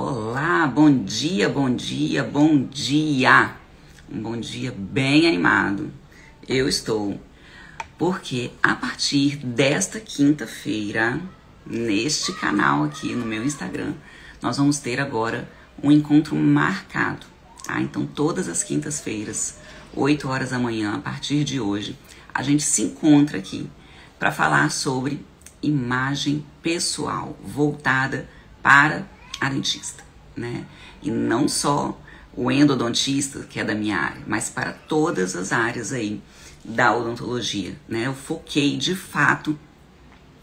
Olá, bom dia, bom dia, bom dia. Um bom dia bem animado. Eu estou, porque a partir desta quinta-feira, neste canal aqui no meu Instagram, nós vamos ter agora um encontro marcado, tá? Então todas as quintas-feiras, 8 horas da manhã, a partir de hoje, a gente se encontra aqui para falar sobre imagem pessoal voltada para a dentista, né? E não só o endodontista, que é da minha área, mas para todas as áreas aí da odontologia, né? Eu foquei de fato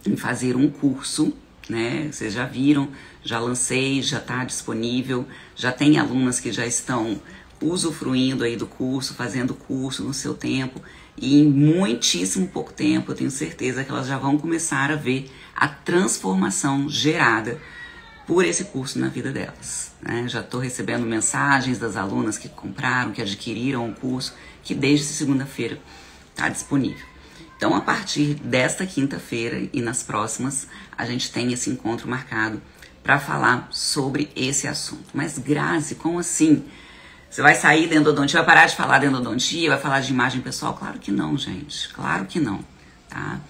em fazer um curso, né? Vocês já viram, já lancei, já está disponível, já tem alunas que já estão usufruindo aí do curso, fazendo curso no seu tempo, e em muitíssimo pouco tempo eu tenho certeza que elas já vão começar a ver a transformação gerada por esse curso na vida delas, né? Já estou recebendo mensagens das alunas que compraram, que adquiriram o curso, que desde segunda-feira está disponível. Então, a partir desta quinta-feira e nas próximas, a gente tem esse encontro marcado para falar sobre esse assunto. Mas, Grazi, como assim? Você vai sair da endodontia, vai parar de falar de endodontia, vai falar de imagem pessoal? Claro que não, gente. Claro que não, tá?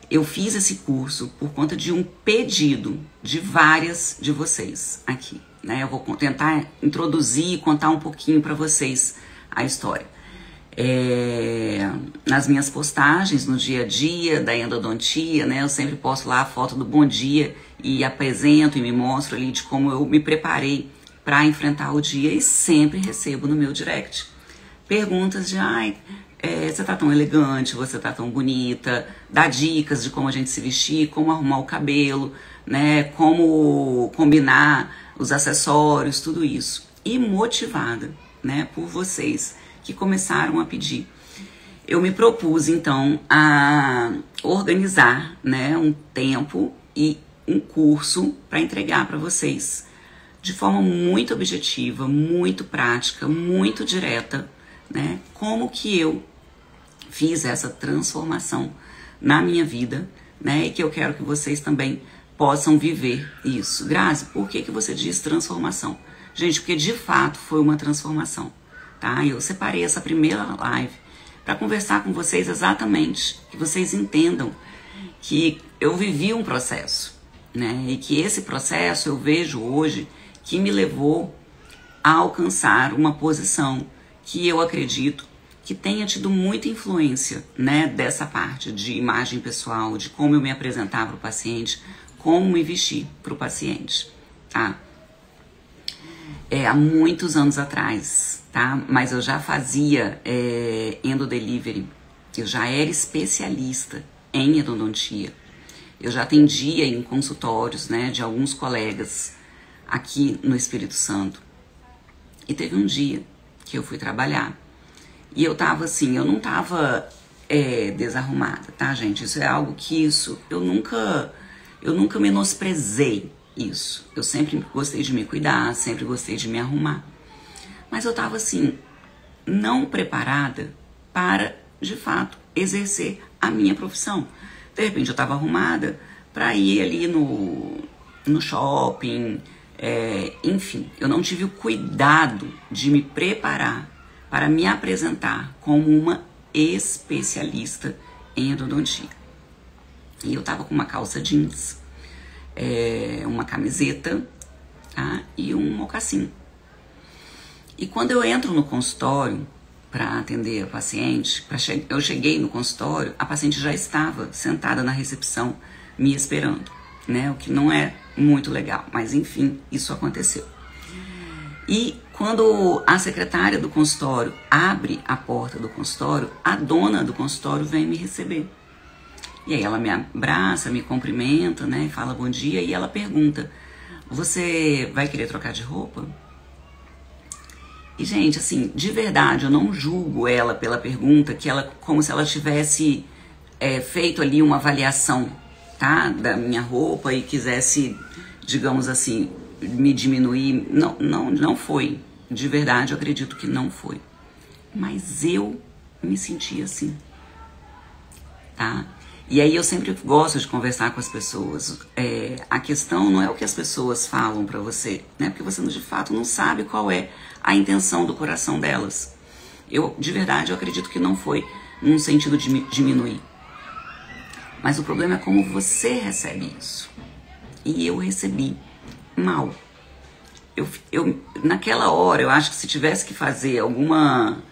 Eu fiz esse curso por conta de um pedido de várias de vocês aqui, né? Eu vou tentar introduzir e contar um pouquinho para vocês a história. Nas minhas postagens no dia a dia da endodontia, né? Eu sempre posto lá a foto do bom dia e apresento e me mostro ali de como eu me preparei para enfrentar o dia, e sempre recebo no meu direct perguntas de você tá tão elegante, você tá tão bonita, dá dicas de como a gente se vestir, como arrumar o cabelo, né, como combinar os acessórios, tudo isso. E motivada, né, por vocês que começaram a pedir. Eu me propus, então, a organizar, né, um tempo e um curso para entregar para vocês de forma muito objetiva, muito prática, muito direta, né, como que eu fiz essa transformação na minha vida, né? E que eu quero que vocês também possam viver isso. Grazi, por que você diz transformação? Gente, porque de fato foi uma transformação, tá? Eu separei essa primeira live para conversar com vocês exatamente, que vocês entendam que eu vivi um processo, né? E que esse processo eu vejo hoje que me levou a alcançar uma posição que eu acredito que tenha tido muita influência, né, dessa parte de imagem pessoal, de como eu me apresentar para o paciente, como me vestir para o paciente, tá? Há muitos anos atrás, tá? Mas eu já fazia endodelivery, eu já era especialista em endodontia, eu já atendia em consultórios, né, de alguns colegas aqui no Espírito Santo. E teve um dia que eu fui trabalhar e eu tava assim, eu não tava desarrumada, tá, gente? Isso é algo que eu nunca menosprezei isso. Eu sempre gostei de me cuidar, sempre gostei de me arrumar. Mas eu tava assim, não preparada para, de fato, exercer a minha profissão. De repente eu tava arrumada para ir ali no shopping, enfim, eu não tive o cuidado de me preparar para me apresentar como uma especialista em endodontia. E eu tava com uma calça jeans, uma camiseta, tá? E um mocassim. E quando eu entro no consultório para atender a paciente, eu cheguei no consultório, a paciente já estava sentada na recepção me esperando, né? O que não é muito legal, mas enfim, isso aconteceu. E quando a secretária do consultório abre a porta do consultório, a dona do consultório vem me receber. E aí ela me abraça, me cumprimenta, né, fala bom dia, e ela pergunta: você vai querer trocar de roupa? E, gente, assim, de verdade, eu não julgo ela pela pergunta, como se ela tivesse feito ali uma avaliação, tá, da minha roupa e quisesse, digamos assim, me diminuir. Não foi. De verdade, eu acredito que não foi. Mas eu me senti assim, tá? E aí eu sempre gosto de conversar com as pessoas. A questão não é o que as pessoas falam pra você, né? Porque você de fato não sabe qual é a intenção do coração delas. De verdade, eu acredito que não foi num sentido de diminuir. Mas o problema é como você recebe isso. E eu recebi mal. Naquela hora, eu acho que se tivesse que fazer uma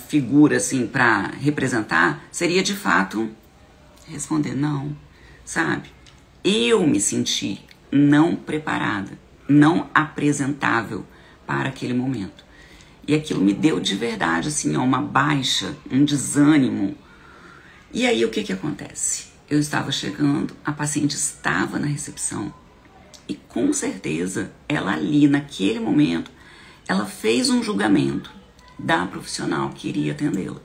figura assim pra representar, seria de fato responder não, sabe? Eu me senti não preparada, não apresentável para aquele momento. E aquilo me deu de verdade, assim, ó, uma baixa, um desânimo. E aí o que acontece? Eu estava chegando, a paciente estava na recepção e com certeza ela ali, naquele momento, ela fez um julgamento da profissional que iria atendê-la.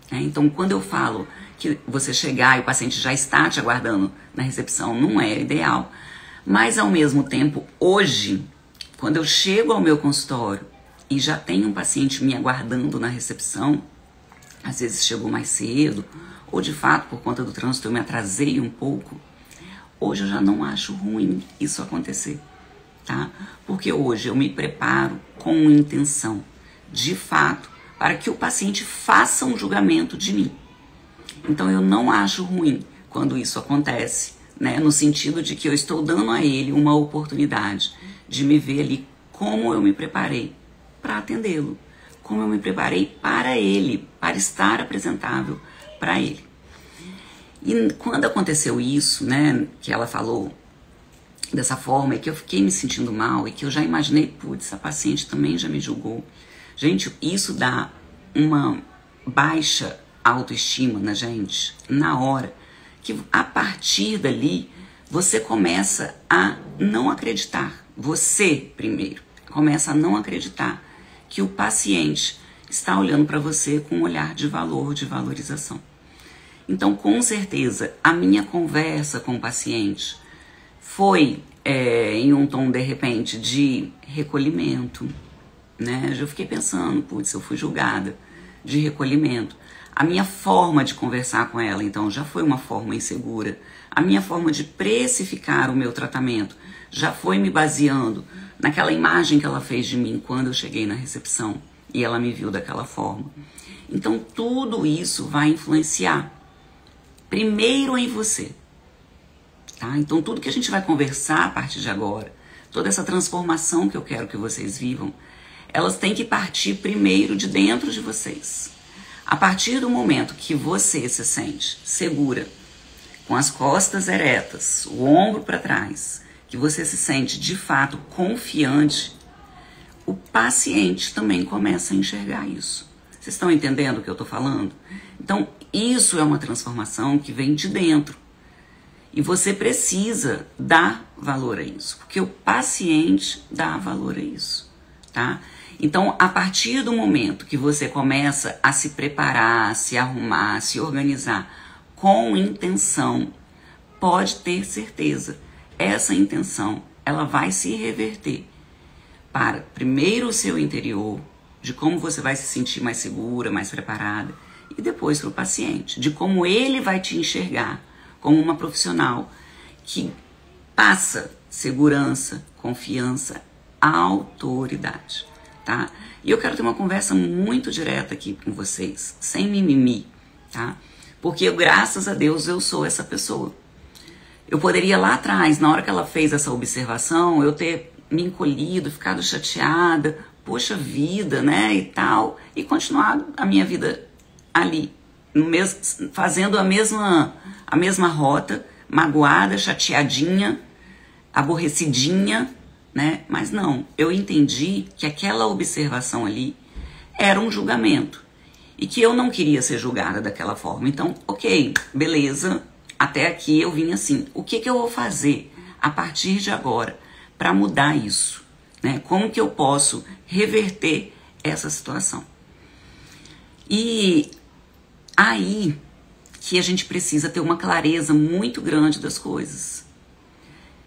Então, quando eu falo que você chegar e o paciente já está te aguardando na recepção, não é ideal. Mas, ao mesmo tempo, hoje, quando eu chego ao meu consultório e já tem um paciente me aguardando na recepção, às vezes chegou mais cedo, ou de fato, por conta do trânsito, eu me atrasei um pouco, hoje eu já não acho ruim isso acontecer, tá? Porque hoje eu me preparo com intenção, de fato, para que o paciente faça um julgamento de mim. Então eu não acho ruim quando isso acontece, né? No sentido de que eu estou dando a ele uma oportunidade de me ver ali como eu me preparei para atendê-lo, como eu me preparei para ele, para estar apresentável para ele. E quando aconteceu isso, né, que ela falou dessa forma e que eu fiquei me sentindo mal e que eu já imaginei, putz, a paciente também já me julgou. Gente, isso dá uma baixa autoestima na gente, na hora, que a partir dali você começa a não acreditar, você primeiro, começa a não acreditar que o paciente está olhando para você com um olhar de valor, de valorização. Então, com certeza, a minha conversa com o paciente foi em um tom, de repente, de recolhimento, né? Eu fiquei pensando, putz, eu fui julgada, de recolhimento. A minha forma de conversar com ela, então, já foi uma forma insegura. A minha forma de precificar o meu tratamento já foi me baseando naquela imagem que ela fez de mim quando eu cheguei na recepção e ela me viu daquela forma. Então, tudo isso vai influenciar primeiro em você, tá? Então, tudo que a gente vai conversar a partir de agora, toda essa transformação que eu quero que vocês vivam, elas têm que partir primeiro de dentro de vocês. A partir do momento que você se sente segura, com as costas eretas, o ombro para trás, que você se sente de fato confiante, o paciente também começa a enxergar isso. Vocês estão entendendo o que eu estou falando? Então, isso é uma transformação que vem de dentro. E você precisa dar valor a isso, porque o paciente dá valor a isso, tá? Então, a partir do momento que você começa a se preparar, a se arrumar, a se organizar com intenção, pode ter certeza, essa intenção, ela vai se reverter para, primeiro, o seu interior, de como você vai se sentir mais segura, mais preparada, e depois para o paciente, de como ele vai te enxergar como uma profissional que passa segurança, confiança, autoridade, tá? E eu quero ter uma conversa muito direta aqui com vocês, sem mimimi, tá? Porque eu, graças a Deus, eu sou essa pessoa. Eu poderia lá atrás, na hora que ela fez essa observação, eu ter me encolhido, ficado chateada, poxa vida, né, e tal, e continuado a minha vida ali, no mesmo, fazendo a mesma rota, magoada, chateadinha, aborrecidinha, né? Mas não, eu entendi que aquela observação ali era um julgamento e que eu não queria ser julgada daquela forma. Então, ok, beleza, até aqui eu vim assim. O que eu vou fazer a partir de agora para mudar isso, né? Como que eu posso reverter essa situação? E aí que a gente precisa ter uma clareza muito grande das coisas.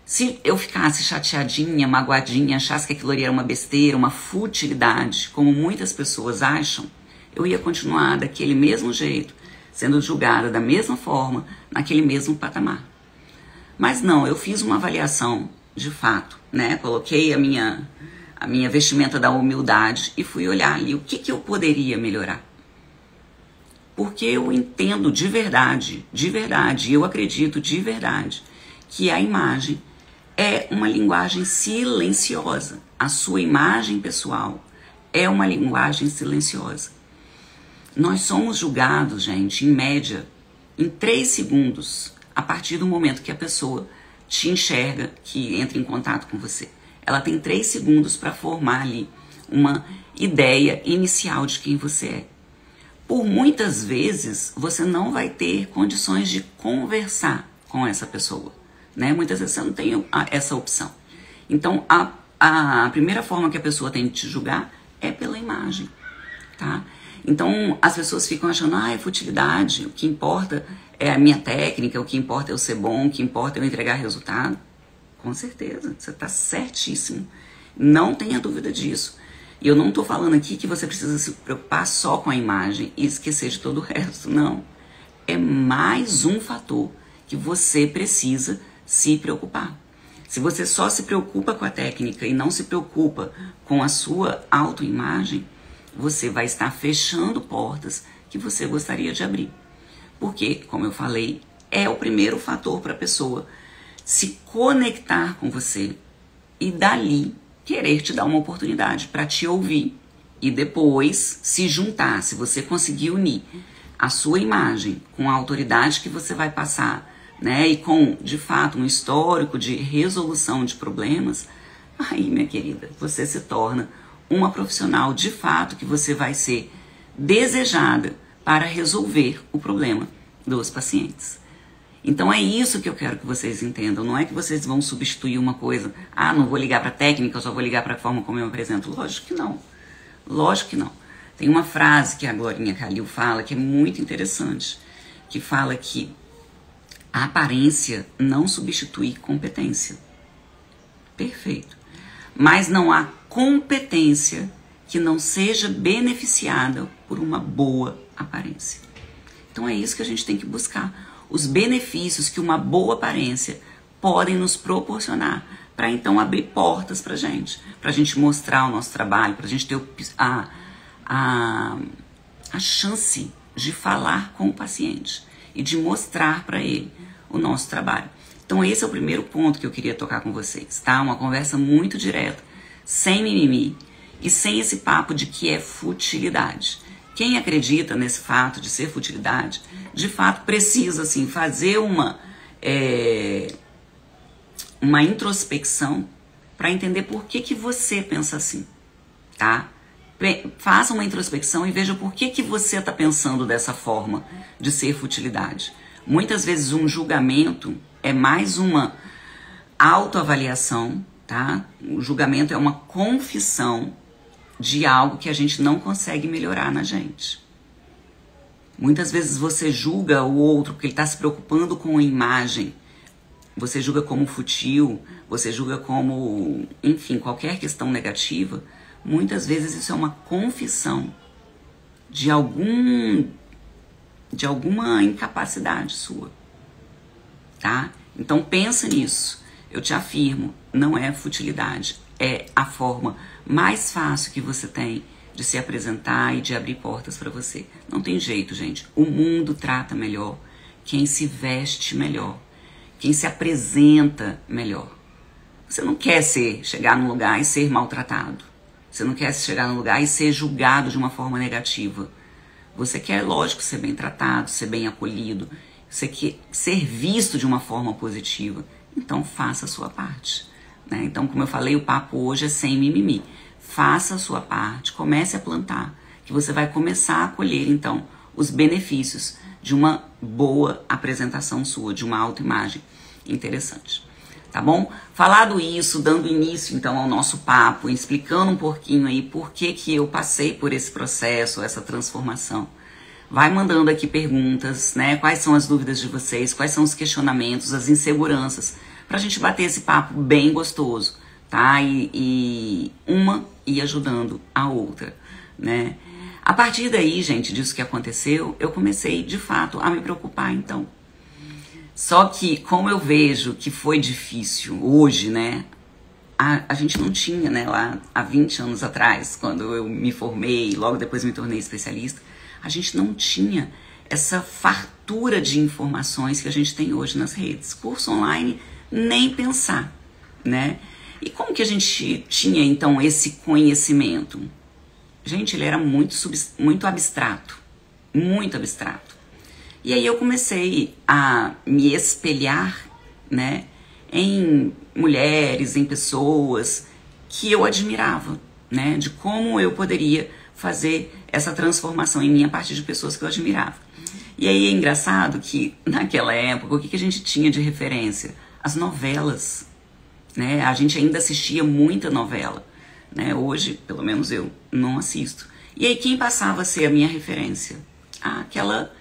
Se eu ficasse chateadinha, magoadinha, achasse que aquilo ali era uma besteira, uma futilidade, como muitas pessoas acham, eu ia continuar daquele mesmo jeito, sendo julgada da mesma forma, naquele mesmo patamar. Mas não, eu fiz uma avaliação de fato, né? Coloquei a minha vestimenta da humildade e fui olhar ali o que eu poderia melhorar. Porque eu entendo de verdade, eu acredito de verdade que a imagem é uma linguagem silenciosa. A sua imagem pessoal é uma linguagem silenciosa. Nós somos julgados, gente, em média, em 3 segundos, a partir do momento que a pessoa te enxerga, que entra em contato com você. Ela tem 3 segundos para formar ali uma ideia inicial de quem você é. Por muitas vezes, você não vai ter condições de conversar com essa pessoa, né? Muitas vezes você não tem essa opção. Então, a primeira forma que a pessoa tem de te julgar é pela imagem, tá? Então, as pessoas ficam achando, é futilidade, o que importa é a minha técnica, o que importa é eu ser bom, o que importa é eu entregar resultado. Com certeza, você está certíssimo. Não tenha dúvida disso. E eu não estou falando aqui que você precisa se preocupar só com a imagem e esquecer de todo o resto, não. É mais um fator que você precisa se preocupar. Se você só se preocupa com a técnica e não se preocupa com a sua autoimagem, você vai estar fechando portas que você gostaria de abrir. Porque, como eu falei, é o primeiro fator para a pessoa se conectar com você e dali querer te dar uma oportunidade para te ouvir e depois se juntar. Se você conseguir unir a sua imagem com a autoridade que você vai passar, né, e com, de fato, um histórico de resolução de problemas, aí, minha querida, você se torna uma profissional de fato que você vai ser desejada para resolver o problema dos pacientes. Então é isso que eu quero que vocês entendam. Não é que vocês vão substituir uma coisa. Não vou ligar para a técnica, eu só vou ligar para a forma como eu me apresento. Lógico que não. Lógico que não. Tem uma frase que a Glorinha Calil fala que é muito interessante, que fala que a aparência não substitui competência. Perfeito. Mas não há competência que não seja beneficiada por uma boa aparência. Então é isso que a gente tem que buscar. Os benefícios que uma boa aparência podem nos proporcionar para então abrir portas para a gente mostrar o nosso trabalho, para a gente ter a chance de falar com o paciente e de mostrar para ele o nosso trabalho. Então esse é o primeiro ponto que eu queria tocar com vocês, tá? Uma conversa muito direta, sem mimimi e sem esse papo de que é futilidade. Quem acredita nesse fato de ser futilidade, de fato precisa assim, fazer uma introspecção para entender por que você pensa assim, tá? Faça uma introspecção e veja por que você está pensando dessa forma de ser futilidade. Muitas vezes um julgamento é mais uma autoavaliação, tá? O julgamento é uma confissão de algo que a gente não consegue melhorar na gente. Muitas vezes você julga o outro porque ele está se preocupando com a imagem. Você julga como fútil, você julga como, enfim, qualquer questão negativa. Muitas vezes isso é uma confissão de alguma incapacidade sua, tá? Então pensa nisso. Eu te afirmo, não é futilidade, é a forma mais fácil que você tem de se apresentar e de abrir portas para você. Não tem jeito, gente. O mundo trata melhor quem se veste melhor, quem se apresenta melhor. Você não quer chegar num lugar e ser maltratado. Você não quer chegar num lugar e ser julgado de uma forma negativa. Você quer, lógico, ser bem tratado, ser bem acolhido. Você quer ser visto de uma forma positiva. Então faça a sua parte, né? Então, como eu falei, o papo hoje é sem mimimi. Faça a sua parte, comece a plantar, que você vai começar a colher, então, os benefícios de uma boa apresentação sua, de uma autoimagem interessante. Tá bom? Falado isso, dando início, então, ao nosso papo, explicando um pouquinho aí por que eu passei por esse processo, essa transformação. Vai mandando aqui perguntas, né? Quais são as dúvidas de vocês, quais são os questionamentos, as inseguranças, pra gente bater esse papo bem gostoso, tá? E uma ir ajudando a outra, né? A partir daí, gente, disso que aconteceu, eu comecei, de fato, a me preocupar, então. Só que, como eu vejo que foi difícil hoje, né? A gente não tinha, né, lá há 20 anos atrás, quando eu me formei, logo depois me tornei especialista, a gente não tinha essa fartura de informações que a gente tem hoje nas redes. Curso online, nem pensar, né? E como que a gente tinha, então, esse conhecimento? Gente, ele era muito abstrato, muito abstrato. E aí eu comecei a me espelhar, né, em mulheres, em pessoas que eu admirava, né, de como eu poderia fazer essa transformação em mim a partir de pessoas que eu admirava. E aí é engraçado que naquela época, o que a gente tinha de referência? As novelas, né? A gente ainda assistia muita novela, né? Hoje, pelo menos eu, não assisto. E aí quem passava a ser a minha referência? Aquela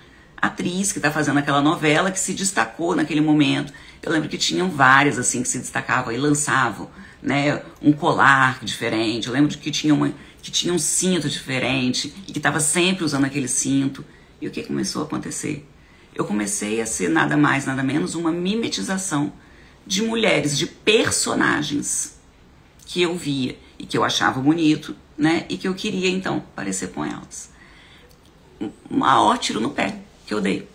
atriz que está fazendo aquela novela que se destacou naquele momento. Eu lembro que tinham várias assim que se destacavam e lançavam, né, um colar diferente. Eu lembro de que tinha um cinto diferente e que estava sempre usando aquele cinto. E o que começou a acontecer? Eu comecei a ser nada mais, nada menos uma mimetização de mulheres, de personagens que eu via e que eu achava bonito, né, e que eu queria então parecer com elas. Um maior tiro no pé que eu dei.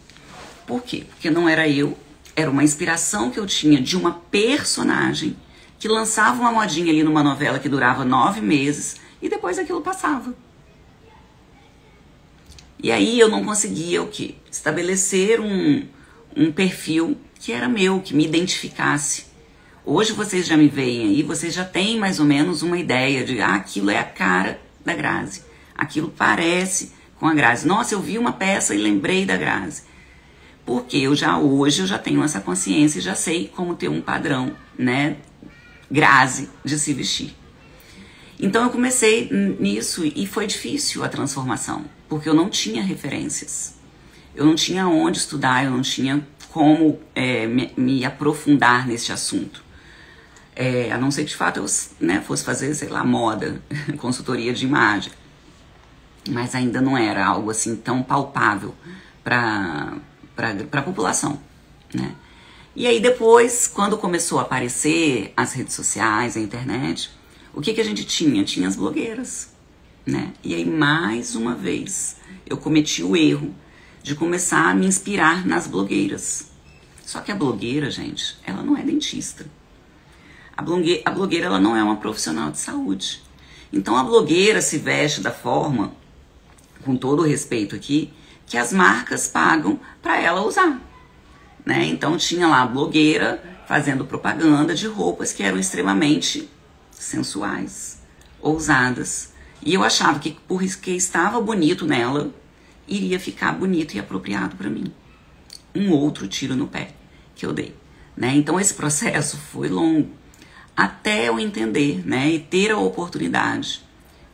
Por quê? Porque não era eu, era uma inspiração que eu tinha de uma personagem que lançava uma modinha ali numa novela que durava 9 meses e depois aquilo passava. E aí eu não conseguia o quê? Estabelecer um perfil que era meu, que me identificasse. Hoje vocês já me veem aí, vocês já têm mais ou menos uma ideia de aquilo é a cara da Grazi. Aquilo parece com a Grazi. Nossa, eu vi uma peça e lembrei da Grazi. Porque hoje eu já tenho essa consciência e já sei como ter um padrão, né, Grazi, de se vestir. Então eu comecei nisso e foi difícil a transformação, porque eu não tinha referências. Eu não tinha onde estudar, eu não tinha como me aprofundar nesse assunto. A não ser que de fato eu, né, fosse fazer, sei lá, moda, consultoria de imagem. Mas ainda não era algo assim tão palpável para a população, né? E aí depois, quando começou a aparecer as redes sociais, a internet, o que a gente tinha? Tinha as blogueiras, né? E aí mais uma vez eu cometi o erro de começar a me inspirar nas blogueiras. Só que a blogueira, gente, ela não é dentista. A blogueira ela não é uma profissional de saúde. Então a blogueira se veste da forma, com todo o respeito aqui, que as marcas pagam para ela usar, né? Então tinha lá a blogueira fazendo propaganda de roupas que eram extremamente sensuais, ousadas. E eu achava que porque estava bonito nela, iria ficar bonito e apropriado para mim. Um outro tiro no pé que eu dei, né? Então esse processo foi longo, até eu entender, né, e ter a oportunidade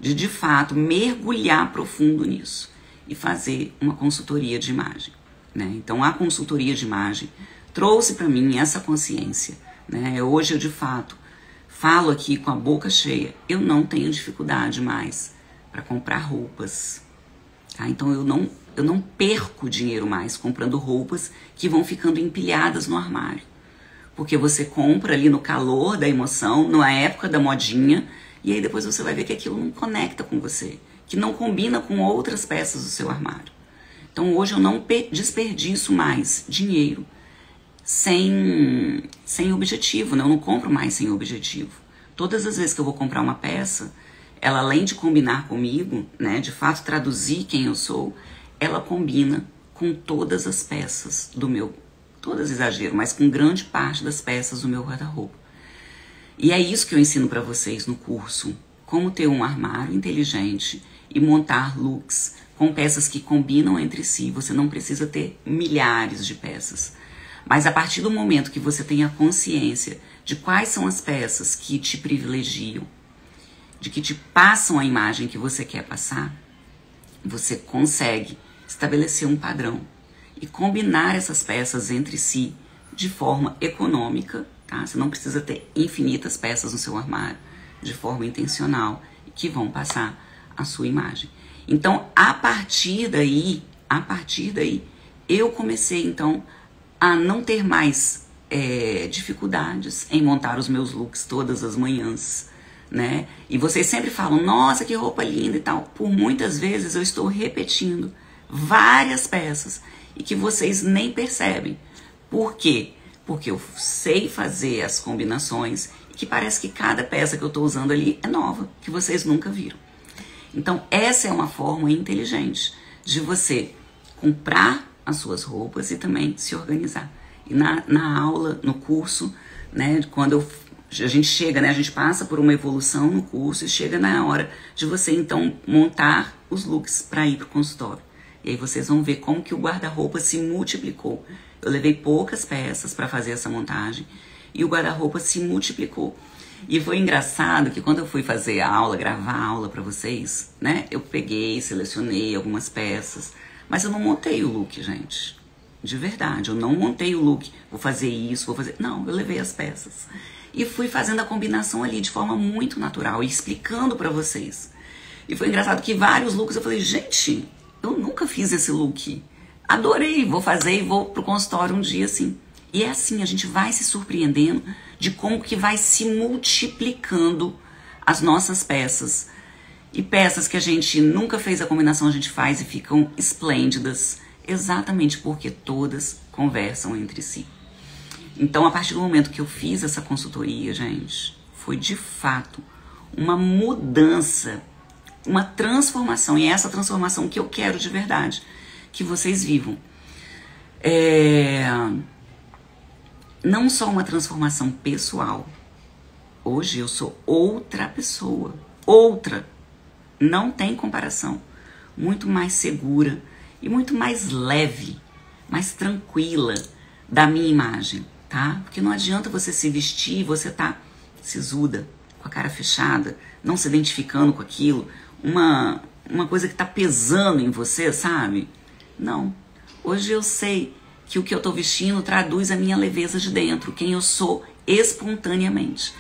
de fato mergulhar profundo nisso e fazer uma consultoria de imagem, né? Então a consultoria de imagem trouxe para mim essa consciência, né? Hoje eu de fato falo aqui com a boca cheia, eu não tenho dificuldade mais para comprar roupas, tá? Então eu não perco dinheiro mais comprando roupas que vão ficando empilhadas no armário, porque você compra ali no calor da emoção, na época da modinha, e aí depois você vai ver que aquilo não conecta com você, que não combina com outras peças do seu armário. Então hoje eu não desperdiço mais dinheiro sem objetivo, né? Eu não compro mais sem objetivo. Todas as vezes que eu vou comprar uma peça, ela além de combinar comigo, né, de fato traduzir quem eu sou, ela combina com todas as peças do meu, todas exagero, mas com grande parte das peças do meu guarda-roupa. E é isso que eu ensino para vocês no curso, como ter um armário inteligente e montar looks com peças que combinam entre si. Você não precisa ter milhares de peças, mas a partir do momento que você tem a consciência de quais são as peças que te privilegiam, de que te passam a imagem que você quer passar, você consegue estabelecer um padrão e combinar essas peças entre si de forma econômica, tá? Você não precisa ter infinitas peças no seu armário, de forma intencional, que vão passar a sua imagem. Então, a partir daí, eu comecei, então, a não ter mais dificuldades em montar os meus looks todas as manhãs, né? E vocês sempre falam, nossa, que roupa linda e tal. Por muitas vezes eu estou repetindo várias peças e que vocês nem percebem. Por quê? Porque eu sei fazer as combinações e que parece que cada peça que eu estou usando ali é nova, que vocês nunca viram. Então, essa é uma forma inteligente de você comprar as suas roupas e também se organizar. E na aula, no curso, né, quando a gente chega, né, a gente passa por uma evolução no curso e chega na hora de você, então, montar os looks para ir para o consultório. E aí vocês vão ver como que o guarda-roupa se multiplicou. Eu levei poucas peças para fazer essa montagem e o guarda-roupa se multiplicou. E foi engraçado que quando eu fui fazer a aula, gravar a aula para vocês, né, eu peguei, selecionei algumas peças, mas eu não montei o look, gente. De verdade, eu não montei o look, vou fazer isso, vou fazer... Não, eu levei as peças. E fui fazendo a combinação ali de forma muito natural e explicando pra vocês. E foi engraçado que vários looks eu falei, gente, eu nunca fiz esse look. Adorei, vou fazer e vou pro consultório um dia assim. E é assim, a gente vai se surpreendendo de como que vai se multiplicando as nossas peças. E peças que a gente nunca fez a combinação, a gente faz e ficam esplêndidas. Exatamente porque todas conversam entre si. Então, a partir do momento que eu fiz essa consultoria, gente, foi de fato uma mudança, uma transformação. E é essa transformação que eu quero de verdade que vocês vivam. Não só uma transformação pessoal. Hoje eu sou outra pessoa. Outra. Não tem comparação. Muito mais segura e muito mais leve, mais tranquila da minha imagem, tá? Porque não adianta você se vestir e você tá sisuda, com a cara fechada, não se identificando com aquilo, uma coisa que tá pesando em você, sabe? Não. Hoje eu sei que o que eu tô vestindo traduz a minha leveza de dentro, quem eu sou espontaneamente.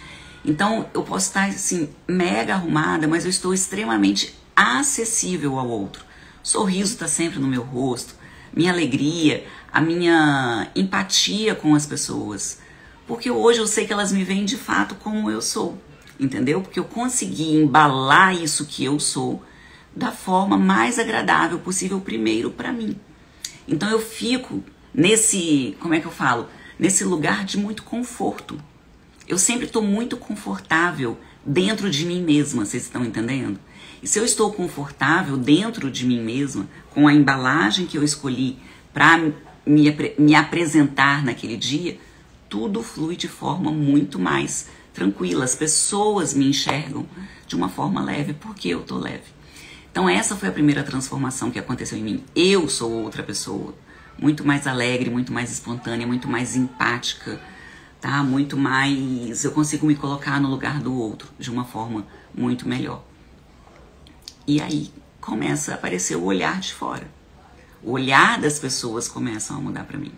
Então eu posso estar assim, mega arrumada, mas eu estou extremamente acessível ao outro. Sorriso está sempre no meu rosto, minha alegria, a minha empatia com as pessoas. Porque hoje eu sei que elas me veem de fato como eu sou, entendeu? Porque eu consegui embalar isso que eu sou da forma mais agradável possível primeiro para mim. Então eu fico nesse, como é que eu falo? Nesse lugar de muito conforto. Eu sempre estou muito confortável dentro de mim mesma, vocês estão entendendo? E se eu estou confortável dentro de mim mesma, com a embalagem que eu escolhi para me apresentar naquele dia, tudo flui de forma muito mais tranquila. As pessoas me enxergam de uma forma leve porque eu tô leve. Então essa foi a primeira transformação que aconteceu em mim. Eu sou outra pessoa, muito mais alegre, muito mais espontânea, muito mais empática, tá? Muito mais... Eu consigo me colocar no lugar do outro de uma forma muito melhor. E aí começa a aparecer o olhar de fora. O olhar das pessoas começam a mudar para mim,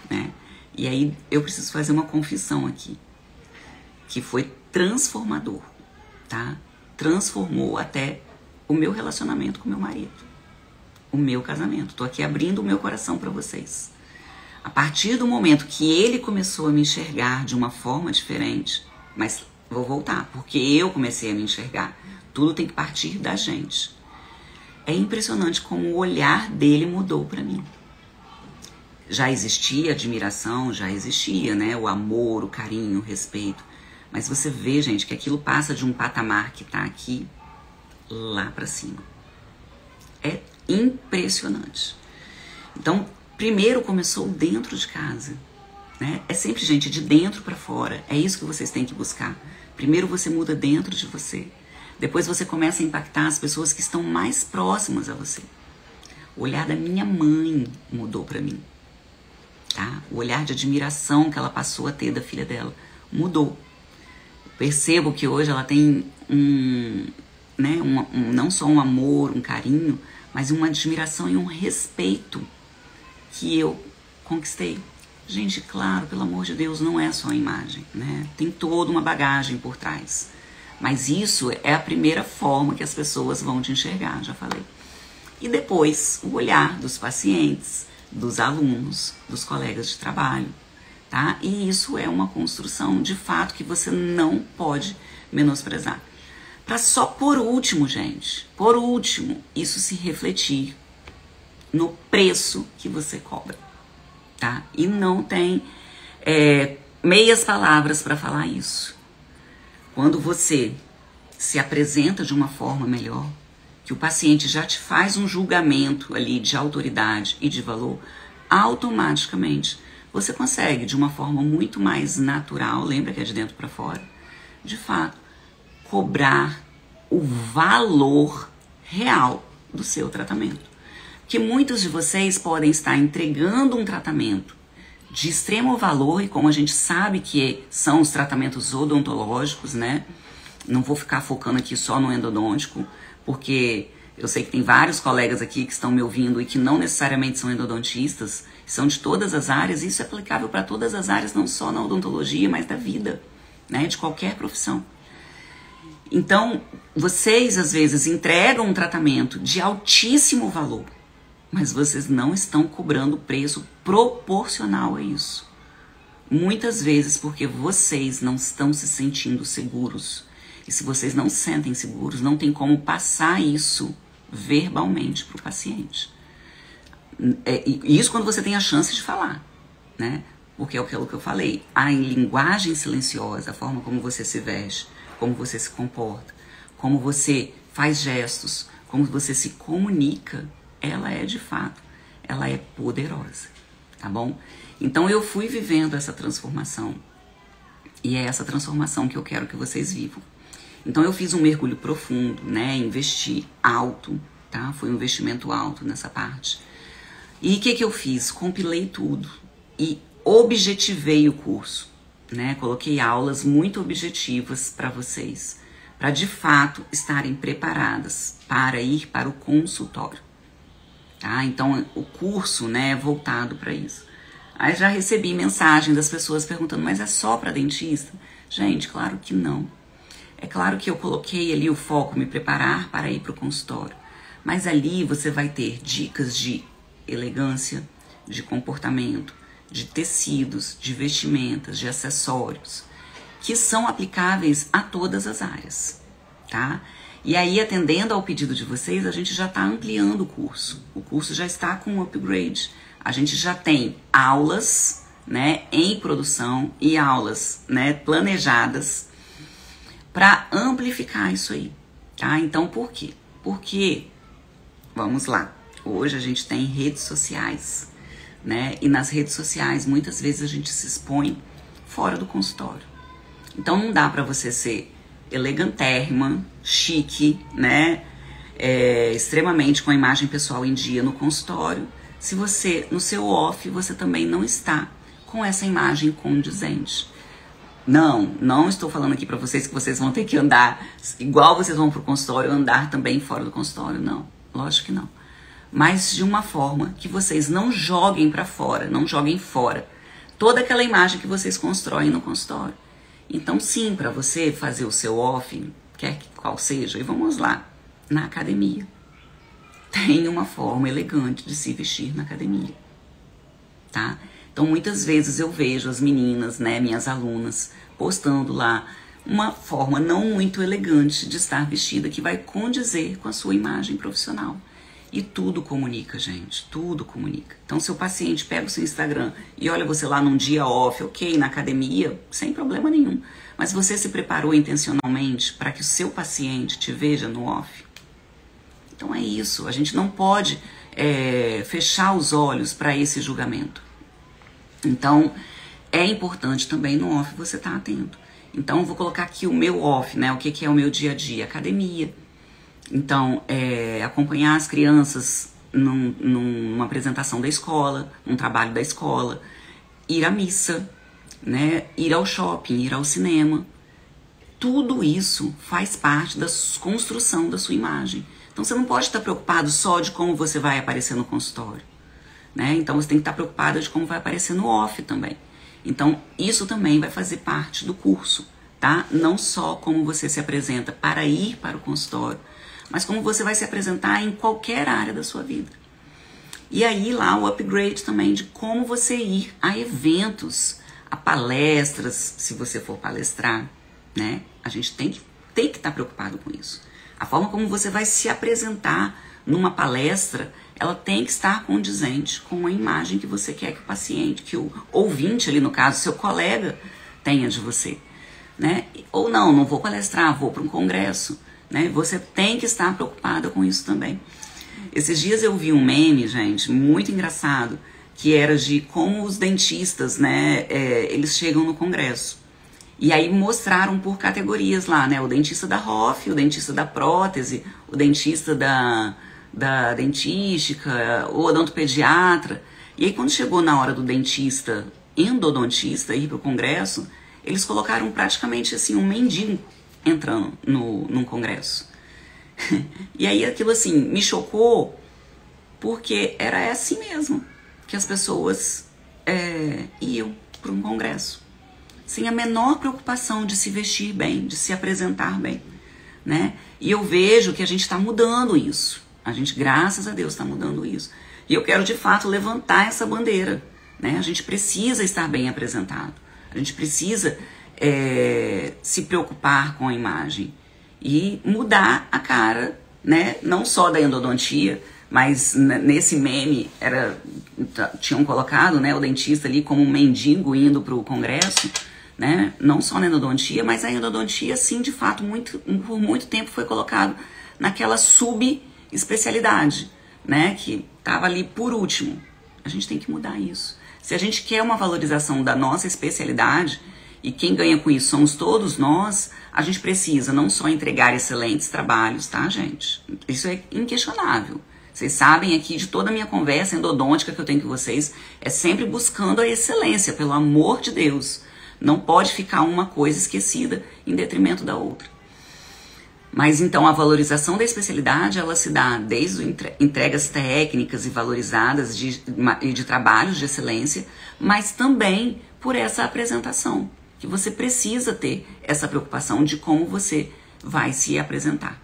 né? E aí eu preciso fazer uma confissão aqui, que foi transformador, tá? Transformou até o meu relacionamento com meu marido, o meu casamento. Tô aqui abrindo o meu coração para vocês. A partir do momento que ele começou a me enxergar de uma forma diferente, mas vou voltar, porque eu comecei a me enxergar. Tudo tem que partir da gente. É impressionante como o olhar dele mudou para mim. Já existia admiração, já existia, né? O amor, o carinho, o respeito. Mas você vê, gente, que aquilo passa de um patamar que tá aqui lá para cima. É impressionante. Então, primeiro começou dentro de casa, né? É sempre, gente, de dentro para fora. É isso que vocês têm que buscar. Primeiro você muda dentro de você. Depois você começa a impactar as pessoas que estão mais próximas a você. O olhar da minha mãe mudou para mim, tá? O olhar de admiração que ela passou a ter da filha dela mudou. Percebo que hoje ela tem não só um amor, um carinho, mas uma admiração e um respeito que eu conquistei. Gente, claro, pelo amor de Deus, não é só a imagem, né? Tem toda uma bagagem por trás. Mas isso é a primeira forma que as pessoas vão te enxergar, já falei. E depois, o olhar dos pacientes, dos alunos, dos colegas de trabalho, tá? E isso é uma construção, de fato, que você não pode menosprezar. Para só por último, gente, por último, isso se refletir no preço que você cobra, tá? E não tem meias palavras para falar isso. Quando você se apresenta de uma forma melhor, que o paciente já te faz um julgamento ali de autoridade e de valor, automaticamente você consegue, de uma forma muito mais natural, lembra que é de dentro para fora, de fato, cobrar o valor real do seu tratamento. Porque muitos de vocês podem estar entregando um tratamento de extremo valor, e como a gente sabe que são os tratamentos odontológicos, né? Não vou ficar focando aqui só no endodôntico, porque eu sei que tem vários colegas aqui que estão me ouvindo e que não necessariamente são endodontistas, são de todas as áreas, e isso é aplicável para todas as áreas, não só na odontologia, mas da vida, né? De qualquer profissão. Então, vocês às vezes entregam um tratamento de altíssimo valor, mas vocês não estão cobrando preço proporcional a isso. Muitas vezes porque vocês não estão se sentindo seguros. E se vocês não se sentem seguros, não tem como passar isso verbalmente para o paciente. E isso quando você tem a chance de falar, né? Porque é aquilo que eu falei, a linguagem silenciosa, a forma como você se veste, como você se comporta, como você faz gestos, como você se comunica, ela é de fato, ela é poderosa, tá bom? Então eu fui vivendo essa transformação, e é essa transformação que eu quero que vocês vivam. Então eu fiz um mergulho profundo, né? Investi alto, tá? Foi um investimento alto nessa parte. E o que eu fiz? Compilei tudo e objetivei o curso, né? Coloquei aulas muito objetivas para vocês, para de fato estarem preparadas para ir para o consultório, tá? Então o curso, né, é voltado para isso. Aí já recebi mensagem das pessoas perguntando, mas é só para dentista? Gente, claro que não. É claro que eu coloquei ali o foco, me preparar para ir para o consultório. Mas ali você vai ter dicas de elegância, de comportamento, de tecidos, de vestimentas, de acessórios, que são aplicáveis a todas as áreas, tá? E aí, atendendo ao pedido de vocês, a gente já está ampliando o curso. O curso já está com um upgrade. A gente já tem aulas, né, em produção e aulas, né, planejadas para amplificar isso aí, tá? Então, por quê? Porque, vamos lá, hoje a gente tem redes sociais, né? E nas redes sociais, muitas vezes a gente se expõe fora do consultório. Então, não dá para você ser elegantérrima, chique, né? Extremamente com a imagem pessoal em dia no consultório, se você, no seu off, você também não está com essa imagem condizente. Não estou falando aqui para vocês que vocês vão ter que andar igual vocês vão pro consultório, andar também fora do consultório, não, lógico que não. Mas de uma forma que vocês não joguem para fora, não joguem fora toda aquela imagem que vocês constroem no consultório. Então sim, para você fazer o seu off, quer que qual seja, e vamos lá, na academia. Tem uma forma elegante de se vestir na academia, tá? Então, muitas vezes eu vejo as meninas, né, minhas alunas, postando lá uma forma não muito elegante de estar vestida que vai condizer com a sua imagem profissional. E tudo comunica, gente, tudo comunica. Então, se o paciente pega o seu Instagram e olha você lá num dia off, ok, na academia, sem problema nenhum. Mas você se preparou intencionalmente para que o seu paciente te veja no off? Então é isso, a gente não pode fechar os olhos para esse julgamento. Então, é importante também no off você estar atento. Então, eu vou colocar aqui o meu off, né? O que é o meu dia a dia? Academia. Então, acompanhar as crianças numa apresentação da escola, num trabalho da escola, ir à missa, né? Ir ao shopping, ir ao cinema. Tudo isso faz parte da construção da sua imagem. Então, você não pode estar preocupado só de como você vai aparecer no consultório, né? Então, você tem que estar preocupada de como vai aparecer no off também. Então, isso também vai fazer parte do curso, tá? Não só como você se apresenta para ir para o consultório, mas como você vai se apresentar em qualquer área da sua vida. E aí lá o upgrade também de como você ir a eventos, a palestras, se você for palestrar, né? A gente tem que estar preocupado com isso. A forma como você vai se apresentar numa palestra, ela tem que estar condizente com a imagem que você quer que o paciente, que o ouvinte ali no caso, seu colega, tenha de você, né? Ou não vou palestrar, vou para um congresso, né? Você tem que estar preocupada com isso também. Esses dias eu vi um meme, gente, muito engraçado, que era de como os dentistas, né, eles chegam no congresso. E aí mostraram por categorias lá, né, o dentista da ROF, o dentista da prótese, o dentista da dentística, o odontopediatra. E aí quando chegou na hora do dentista endodontista ir para o congresso, eles colocaram praticamente assim um mendigo entrando num congresso. E aí aquilo assim me chocou, porque era assim mesmo que as pessoas iam para um congresso, sem a menor preocupação de se vestir bem, de se apresentar bem, né? E eu vejo que a gente está mudando isso. A gente, graças a Deus, está mudando isso. E eu quero de fato levantar essa bandeira, né? A gente precisa estar bem apresentado. A gente precisa se preocupar com a imagem e mudar a cara, né? Não só da endodontia, mas nesse meme tinham colocado, né, o dentista ali como um mendigo indo para o congresso, né? Não só na endodontia, mas a endodontia, sim, de fato, por muito tempo foi colocado naquela subespecialidade, né? Que estava ali por último. A gente tem que mudar isso. Se a gente quer uma valorização da nossa especialidade, e quem ganha com isso somos todos nós, a gente precisa não só entregar excelentes trabalhos, tá, gente? Isso é inquestionável. Vocês sabem aqui de toda a minha conversa endodôntica que eu tenho com vocês, é sempre buscando a excelência, pelo amor de Deus. Não pode ficar uma coisa esquecida em detrimento da outra. Mas então a valorização da especialidade, ela se dá desde entregas técnicas e valorizadas de trabalhos de excelência, mas também por essa apresentação, que você precisa ter essa preocupação de como você vai se apresentar,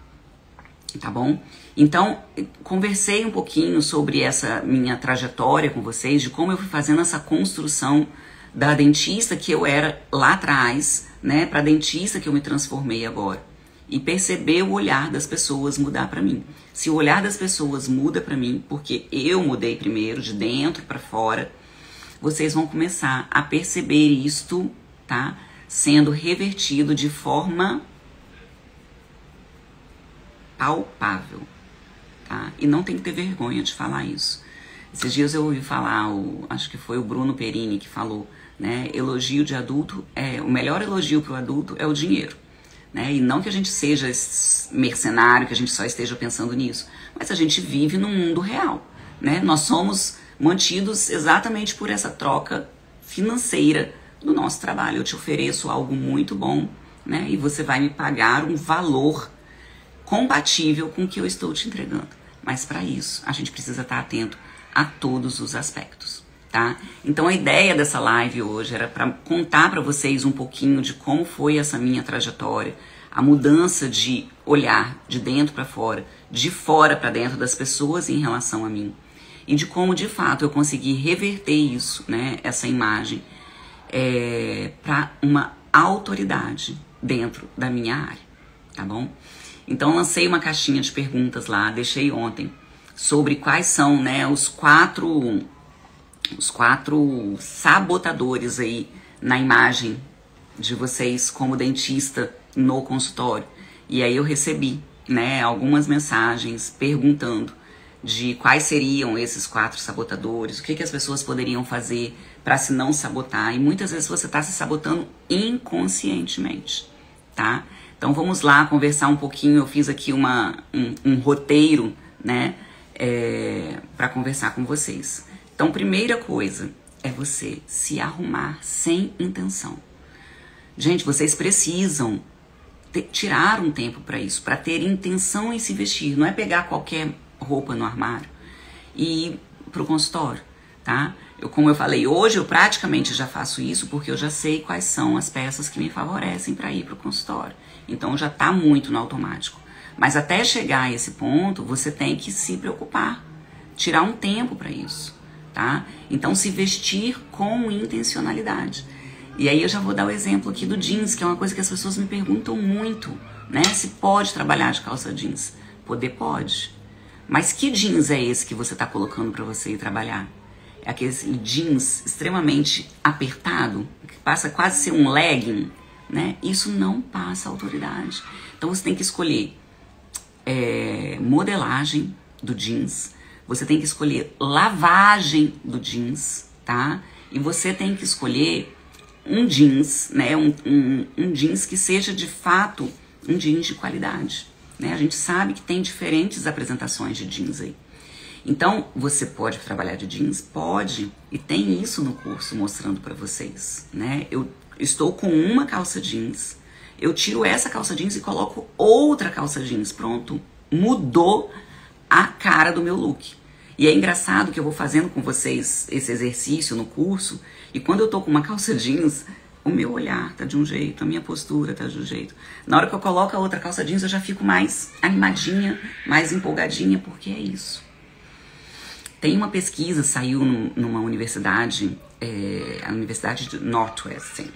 tá bom? Então, conversei um pouquinho sobre essa minha trajetória com vocês, de como eu fui fazendo essa construção da dentista que eu era lá atrás, né, para dentista que eu me transformei agora. E perceber o olhar das pessoas mudar para mim. Se o olhar das pessoas muda para mim, porque eu mudei primeiro, de dentro para fora, vocês vão começar a perceber isto, tá, sendo revertido de forma palpável, tá? E não tem que ter vergonha de falar isso. Esses dias eu ouvi falar, acho que foi o Bruno Perini que falou, né, elogio de adulto, o melhor elogio para o adulto é o dinheiro. Né? E não que a gente seja mercenário, que a gente só esteja pensando nisso, mas a gente vive num mundo real, né? Nós somos mantidos exatamente por essa troca financeira do nosso trabalho. Eu te ofereço algo muito bom, né? E você vai me pagar um valor compatível com o que eu estou te entregando. Mas para isso, a gente precisa estar atento a todos os aspectos, tá? Então a ideia dessa live hoje era para contar para vocês um pouquinho de como foi essa minha trajetória, a mudança de olhar de dentro para fora, de fora para dentro das pessoas em relação a mim, e de como de fato eu consegui reverter isso, né, essa imagem, para uma autoridade dentro da minha área, tá bom? Então lancei uma caixinha de perguntas lá, deixei ontem, sobre quais são, né, os quatro sabotadores aí na imagem de vocês como dentista no consultório. E aí eu recebi, né, algumas mensagens perguntando de quais seriam esses 4 sabotadores, o que as pessoas poderiam fazer para se não sabotar. E muitas vezes você está se sabotando inconscientemente, tá? Então vamos lá conversar um pouquinho. Eu fiz aqui um roteiro, né, para conversar com vocês. Então, primeira coisa é você se arrumar sem intenção. Gente, vocês precisam tirar um tempo para isso, para ter intenção em se vestir. Não é pegar qualquer roupa no armário e ir pro consultório, tá? Como eu falei, hoje eu praticamente já faço isso porque eu já sei quais são as peças que me favorecem para ir para o consultório. Então já está muito no automático. Mas até chegar a esse ponto, você tem que se preocupar, tirar um tempo para isso, tá? Então se vestir com intencionalidade. E aí eu já vou dar o exemplo aqui do jeans, que é uma coisa que as pessoas me perguntam muito, né? Se pode trabalhar de calça jeans. Poder pode. Mas que jeans é esse que você está colocando para você ir trabalhar? É aquele jeans extremamente apertado, que passa quase a ser um legging, né? Isso não passa autoridade. Então você tem que escolher modelagem do jeans, você tem que escolher lavagem do jeans, tá? E você tem que escolher um jeans, né? Um jeans que seja de fato um jeans de qualidade, né? A gente sabe que tem diferentes apresentações de jeans aí. Então, você pode trabalhar de jeans? Pode, e tem isso no curso mostrando para vocês, né? Eu estou com uma calça jeans, eu tiro essa calça jeans e coloco outra calça jeans, pronto, mudou a cara do meu look. E é engraçado que eu vou fazendo com vocês esse exercício no curso, e quando eu tô com uma calça jeans, o meu olhar tá de um jeito, a minha postura tá de um jeito. Na hora que eu coloco a outra calça jeans, eu já fico mais animadinha, mais empolgadinha, porque é isso. Tem uma pesquisa, saiu numa universidade, a Universidade de Northwestern,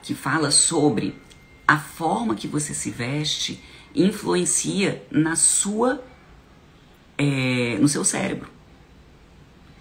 que fala sobre a forma que você se veste influencia no seu cérebro.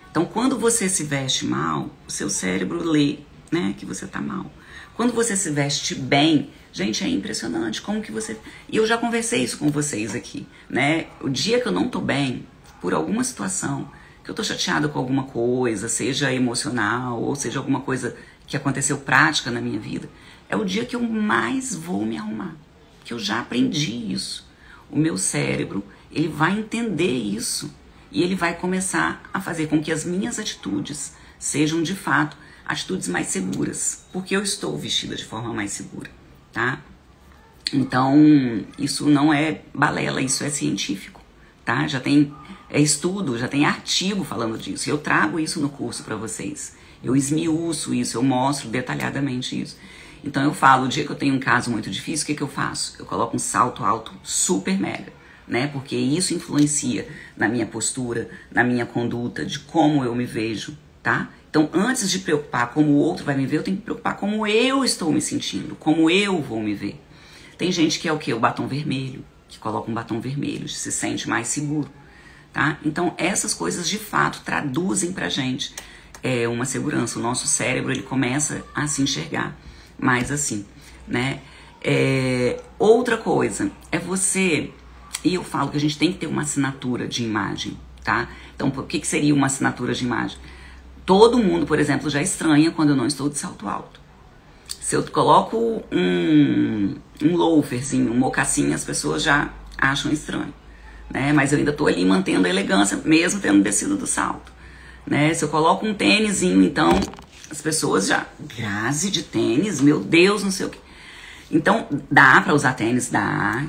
Então, quando você se veste mal, o seu cérebro lê, né, que você tá mal. Quando você se veste bem, gente, é impressionante como que você... E eu já conversei isso com vocês aqui, né? O dia que eu não tô bem, por alguma situação, que eu tô chateada com alguma coisa, seja emocional ou seja alguma coisa que aconteceu prática na minha vida, é o dia que eu mais vou me arrumar. Que eu já aprendi isso. O meu cérebro, ele vai entender isso e ele vai começar a fazer com que as minhas atitudes sejam de fato atitudes mais seguras, porque eu estou vestida de forma mais segura, tá? Então, isso não é balela, isso é científico, tá? Já tem estudo, já tem artigo falando disso. Eu trago isso no curso para vocês. Eu esmiuço isso, eu mostro detalhadamente isso. Então eu falo, o dia que eu tenho um caso muito difícil, o que eu faço? Eu coloco um salto alto super mega, né? Porque isso influencia na minha postura, na minha conduta, de como eu me vejo, tá? Então antes de preocupar como o outro vai me ver, eu tenho que preocupar como eu estou me sentindo, como eu vou me ver. Tem gente que é o quê? O batom vermelho, que coloca um batom vermelho, se sente mais seguro, tá? Então essas coisas de fato traduzem pra gente uma segurança. O nosso cérebro, ele começa a se enxergar mais assim, né? Outra coisa é você, e eu falo que a gente tem que ter uma assinatura de imagem, tá? Então, o que seria uma assinatura de imagem? Todo mundo, por exemplo, já estranha quando eu não estou de salto alto. Se eu coloco um loaferzinho, um mocassim, as pessoas já acham estranho, né? Mas eu ainda tô ali mantendo a elegância, mesmo tendo descido do salto, né? Se eu coloco um tênisinho, então as pessoas já, Grazi de tênis, meu Deus, não sei o que. Então, dá para usar tênis? Dá.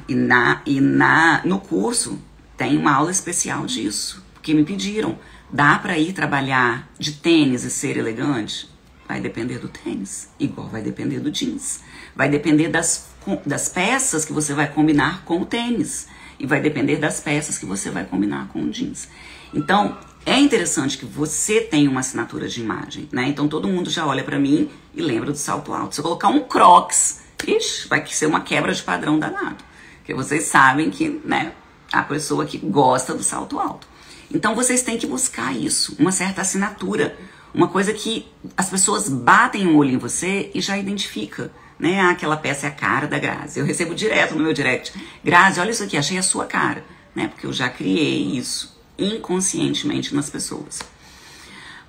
No curso tem uma aula especial disso, porque me pediram. Dá para ir trabalhar de tênis e ser elegante? Vai depender do tênis, igual vai depender do jeans. Vai depender das peças que você vai combinar com o tênis. E vai depender das peças que você vai combinar com o jeans. Então, é interessante que você tenha uma assinatura de imagem, né? Então todo mundo já olha pra mim e lembra do salto alto. Se eu colocar um Crocs, ixi, vai ser uma quebra de padrão danado. Porque vocês sabem que, né, a pessoa que gosta do salto alto. Então vocês têm que buscar isso, uma certa assinatura. Uma coisa que as pessoas batem um olho em você e já identifica, né? Ah, aquela peça é a cara da Grazi. Eu recebo direto no meu direct. Grazi, olha isso aqui, achei a sua cara, né? Porque eu já criei isso inconscientemente nas pessoas.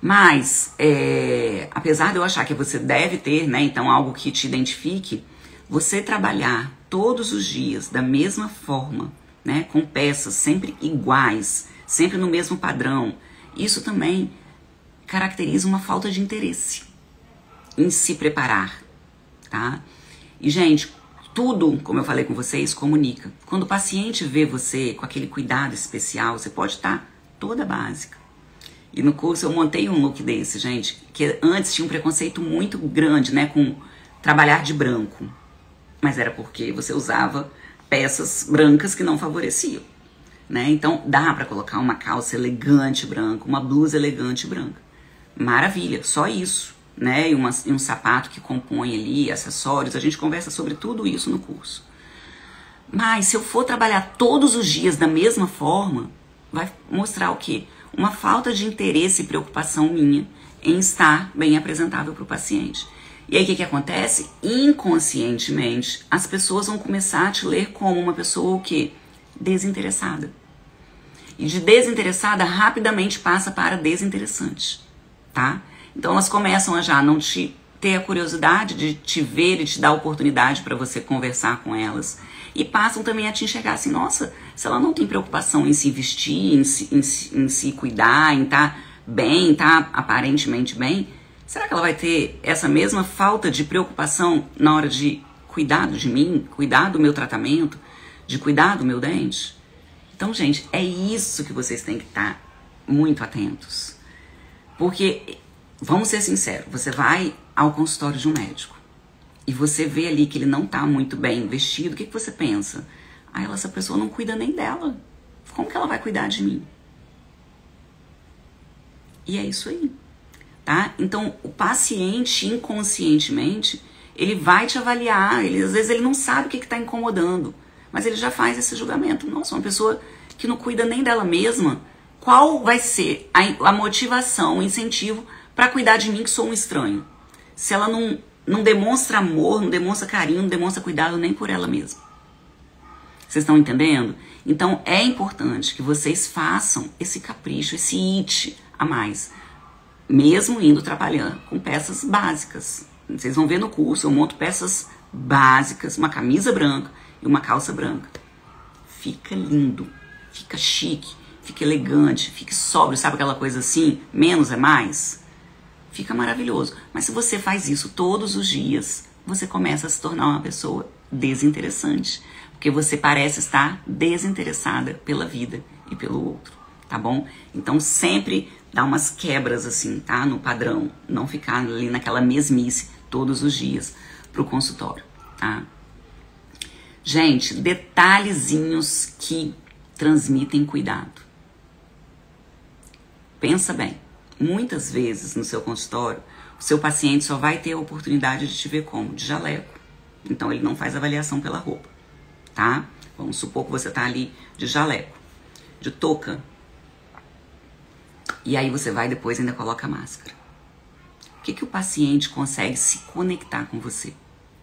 Mas, apesar de eu achar que você deve ter, né, então algo que te identifique, você trabalhar todos os dias da mesma forma, né, com peças sempre iguais, sempre no mesmo padrão, isso também caracteriza uma falta de interesse em se preparar, tá? E, gente, tudo, como eu falei com vocês, comunica. Quando o paciente vê você com aquele cuidado especial, você pode estar toda básica. E no curso eu montei um look desse, gente, que antes tinha um preconceito muito grande, né, com trabalhar de branco. Mas era porque você usava peças brancas que não favoreciam, né? Então dá pra colocar uma calça elegante branca, uma blusa elegante branca. Maravilha, só isso, né? E um sapato que compõe ali, acessórios, a gente conversa sobre tudo isso no curso. Mas se eu for trabalhar todos os dias da mesma forma, vai mostrar o quê? Uma falta de interesse e preocupação minha em estar bem apresentável para o paciente. E aí o que acontece? Inconscientemente, as pessoas vão começar a te ler como uma pessoa o quê? Desinteressada. E de desinteressada rapidamente passa para desinteressante, tá? Então elas começam a já não te ter a curiosidade de te ver e te dar a oportunidade para você conversar com elas. E passam também a te enxergar assim, nossa, se ela não tem preocupação em se vestir, em se cuidar, em estar bem, estar aparentemente bem, será que ela vai ter essa mesma falta de preocupação na hora de cuidar de mim, cuidar do meu tratamento, de cuidar do meu dente? Então, gente, é isso que vocês têm que estar muito atentos. Porque, vamos ser sinceros, você vai ao consultório de um médico e você vê ali que ele não tá muito bem vestido, o que você pensa? Ah, essa pessoa não cuida nem dela. Como que ela vai cuidar de mim? E é isso aí, tá? Então, o paciente, inconscientemente, ele vai te avaliar, às vezes ele não sabe o que tá incomodando, mas ele já faz esse julgamento. Nossa, uma pessoa que não cuida nem dela mesma, qual vai ser a motivação, o incentivo para cuidar de mim que sou um estranho? Se ela não demonstra amor, não demonstra carinho, não demonstra cuidado nem por ela mesma. Vocês estão entendendo? Então é importante que vocês façam esse capricho, esse it a mais, mesmo indo trabalhando com peças básicas. Vocês vão ver no curso, eu monto peças básicas, uma camisa branca e uma calça branca. Fica lindo, fica chique, fica elegante, fica sóbrio, sabe aquela coisa assim, menos é mais? Fica maravilhoso. Mas se você faz isso todos os dias, você começa a se tornar uma pessoa desinteressante. Porque você parece estar desinteressada pela vida e pelo outro, tá bom? Então sempre dá umas quebras assim, tá? No padrão. Não ficar ali naquela mesmice todos os dias pro consultório, tá? Gente, detalhezinhos que transmitem cuidado. Pensa bem. Muitas vezes no seu consultório, o seu paciente só vai ter a oportunidade de te ver como? De jaleco. Então ele não faz avaliação pela roupa, tá? Vamos supor que você tá ali de jaleco, de touca. E aí você vai depois ainda coloca a máscara. O que o paciente consegue se conectar com você,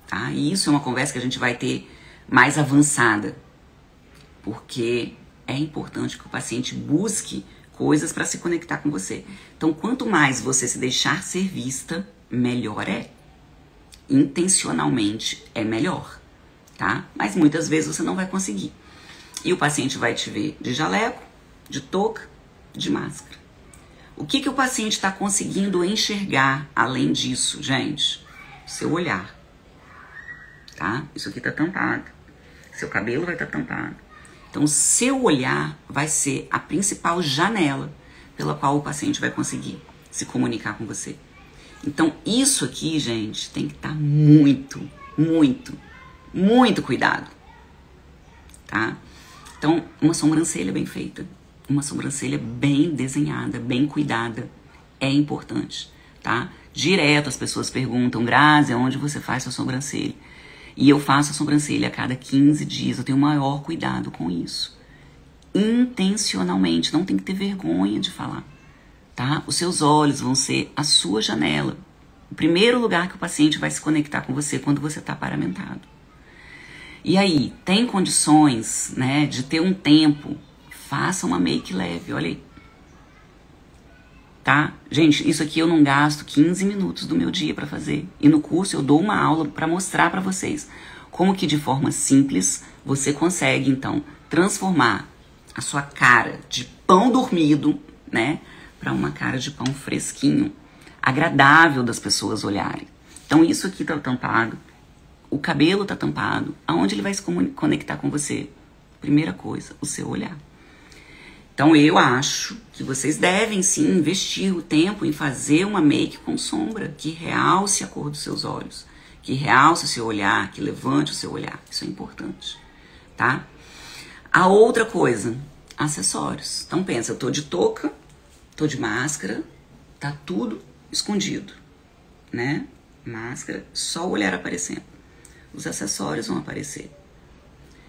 tá? E isso é uma conversa que a gente vai ter mais avançada, porque é importante que o paciente busque coisas para se conectar com você. Então, quanto mais você se deixar ser vista, melhor é. Intencionalmente é melhor, tá? Mas muitas vezes você não vai conseguir. E o paciente vai te ver de jaleco, de touca, de máscara. O que o paciente está conseguindo enxergar além disso, gente? Seu olhar, tá? Isso aqui tá tampado. Seu cabelo vai estar tampado. Então, seu olhar vai ser a principal janela pela qual o paciente vai conseguir se comunicar com você. Então, isso aqui, gente, tem que estar muito, muito, muito cuidado, tá? Então, uma sobrancelha bem feita, uma sobrancelha bem desenhada, bem cuidada, é importante, tá? Direto as pessoas perguntam, Grazi, onde você faz sua sobrancelha? E eu faço a sobrancelha a cada 15 dias, eu tenho maior cuidado com isso. Intencionalmente, não tem que ter vergonha de falar, tá? Os seus olhos vão ser a sua janela. O primeiro lugar que o paciente vai se conectar com você quando você está paramentado. E aí, tem condições, né, de ter um tempo, faça uma make leve, olha aí. Tá? Gente, isso aqui eu não gasto 15 minutos do meu dia para fazer. E no curso eu dou uma aula para mostrar para vocês como que de forma simples você consegue, então, transformar a sua cara de pão dormido, né, para uma cara de pão fresquinho, agradável das pessoas olharem. Então isso aqui tá tampado, o cabelo tá tampado. Aonde ele vai se conectar com você? Primeira coisa, o seu olhar. Então eu acho que vocês devem sim investir o tempo em fazer uma make com sombra que realce a cor dos seus olhos, que realce o seu olhar, que levante o seu olhar. Isso é importante, tá? A outra coisa, acessórios. Então pensa, eu tô de touca, tô de máscara, tá tudo escondido, né? Máscara, só o olhar aparecendo. Os acessórios vão aparecer.